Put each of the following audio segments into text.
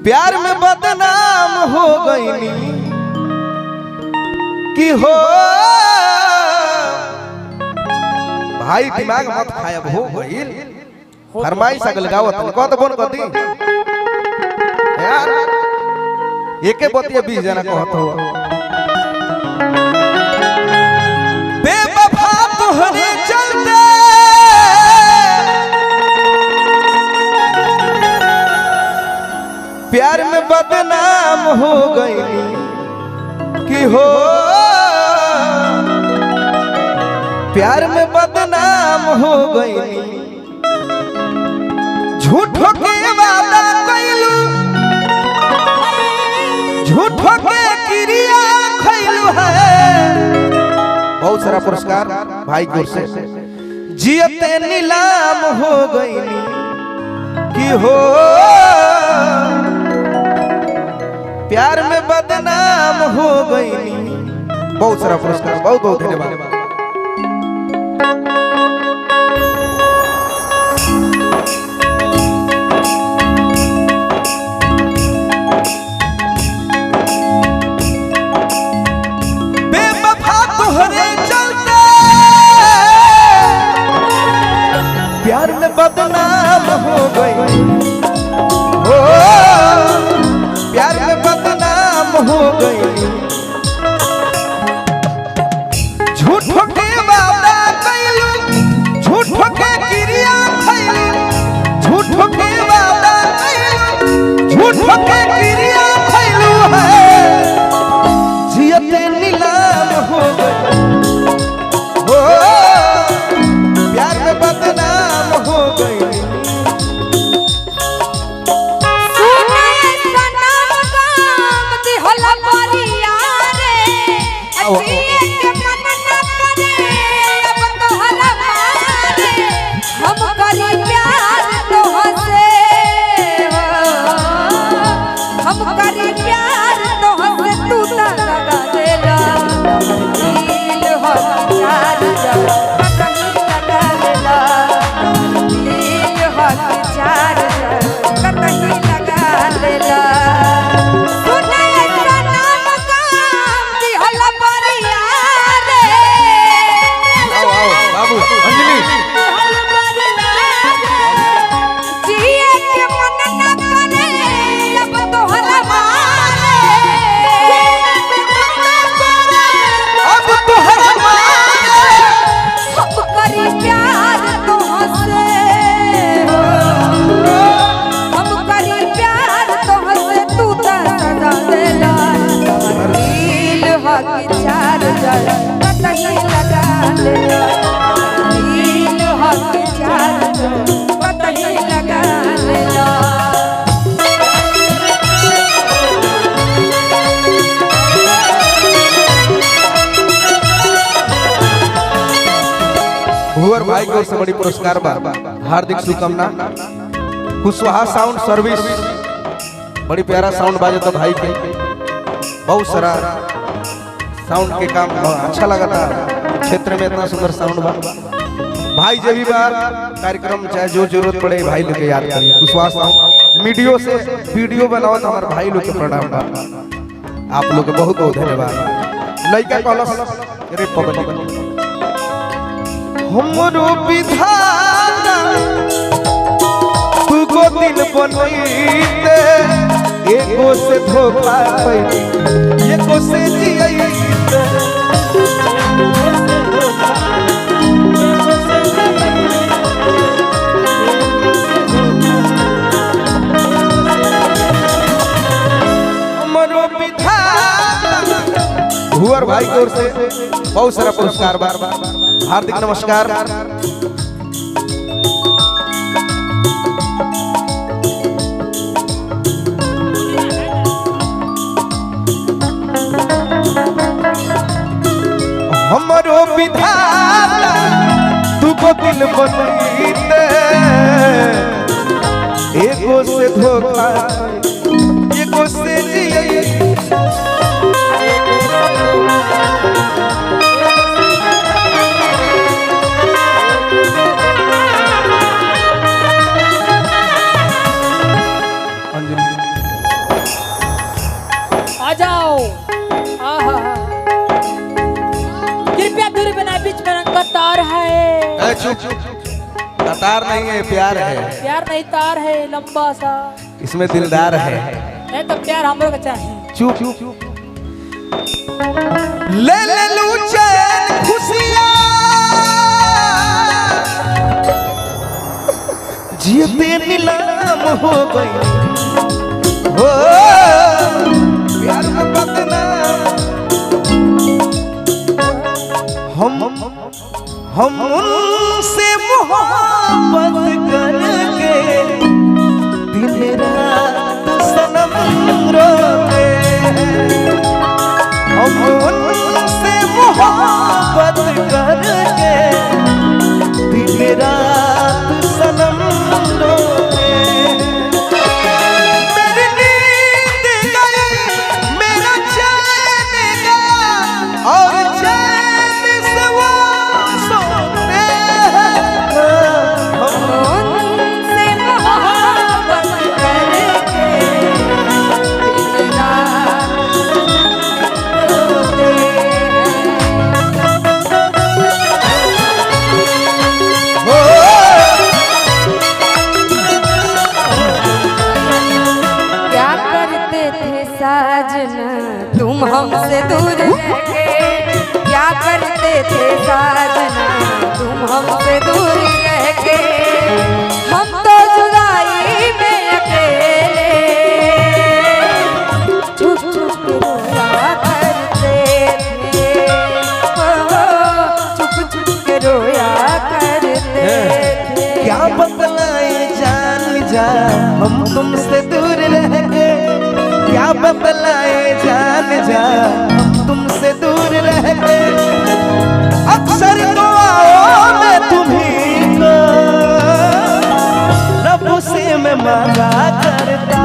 प्यार में बदनाम हो गई कि हो भाई दिमाग मत खायब हो गई फरमाइश अगल गावत को तो बोन कदी यार एके बतिया 20 जना कहत हो बेवफा तोहरे चलते प्यार में बदनाम हो गई कि हो प्यार में बदनाम हो गई झूठों के वादा कैलू झूठों के क्रिया खैलू है। बहुत सारा पुरस्कार भाई की ओर से। जियते नीलाम हो गई कि हो प्यार में बदनाम हो गई। बहुत सारा पुरस्कार बहुत बहुत धन्यवाद। बेवफा तोहरे चलते प्यार में बदनाम हो गई हो प्यार में बदनाम हो गई झूठों के वादा कैलू झूठों के क्रिया खैलू झूठों के वादा कैलू झूठों के क्रिया खैलू है। जियते नीलाम हो गई हो प्यार में बदनाम हो गई। भुवर भाई को से बड़ी पुरस्कार बा हार्दिक शुभकामना। कुशवाहा साउंड सर्विस बड़ी प्यारा साउंड बाजे तो भाई के बहुत सारा साउंड के काम अच्छा लगा था क्षेत्र में इतना सुंदर साउंड बा भाई जब भी बार कार्यक्रम चाहे जो जरूरत पड़े भाई लोग के याद करिए। कुशवाहा साउंड मीडियो से वीडियो बनाओ तो हमारे भाई लोग के प्रणाम बा आप लोग के बहुत बहुत धन्यवाद। लइका कहलस रे पवन हमरो विधाता तू को दिल बनईते एगो से धोखा पैती एगो से जियईते हमरो विधाता भुवर भाई की ओर से बहुत सारा पुरस्कार बार बार हार्दिक नमस्कार। हमरो विधाता तू को दिल बनईते एगो से धोखा एगो से जियईते आ जाओ। कृपया दूरी बनाए, बीच में रंग का तार है। चुप, तार नहीं है, प्यार है। प्यार नहीं, तार है लंबा सा, इसमें दिलदार है। नहीं तो प्यार हम लोग का चाहिए। चुप ले ले लू चैन खुशियां जीते नीलाम हो गई हो प्यार में बदनाम हम उनसे मोहब्बत करके दिन रात सनम रोते हम उनसे मोहब्बत करके दिन रात सनम रोते मेरी नींद गई मेरा चैन गया और चैन से वो सोते हम उनसे मोहब्बत करके दिन रात रोते हैं। क्या करते थे साजना तुम हमसे दूर रह के, क्या करते थे साजना तुम हमसे दूर रह के, हम तो जुदाई में अकेले छुप छुप के रोया करते थे, छुप छुप के रोया करते थे। क्या बतलाए जान जा हम तुमसे दूर रह के, क्या बतलाए जान जा हम तुमसे दूर रह के, अक्सर दुआओं में तुम्हीं को रब से मैं मांगा करता,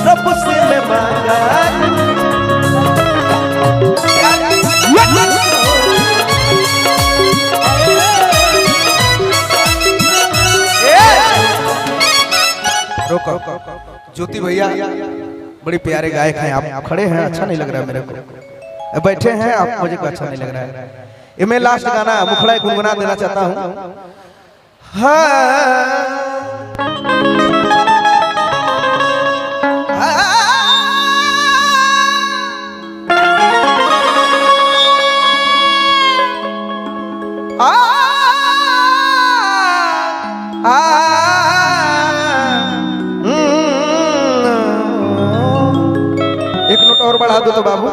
रब से मैं मांगा रोको। ज्योति भैया बड़ी प्यारे गायक हैं, आप खड़े हैं, अच्छा नहीं लग रहा है मेरे को, बैठे हैं आप, मुझे को अच्छा नहीं लग रहा है। ये मैं लास्ट गाना मुखड़ा गुनगुना देना चाहता हूँ। एक नोट और बढ़ा दो तो बाबू।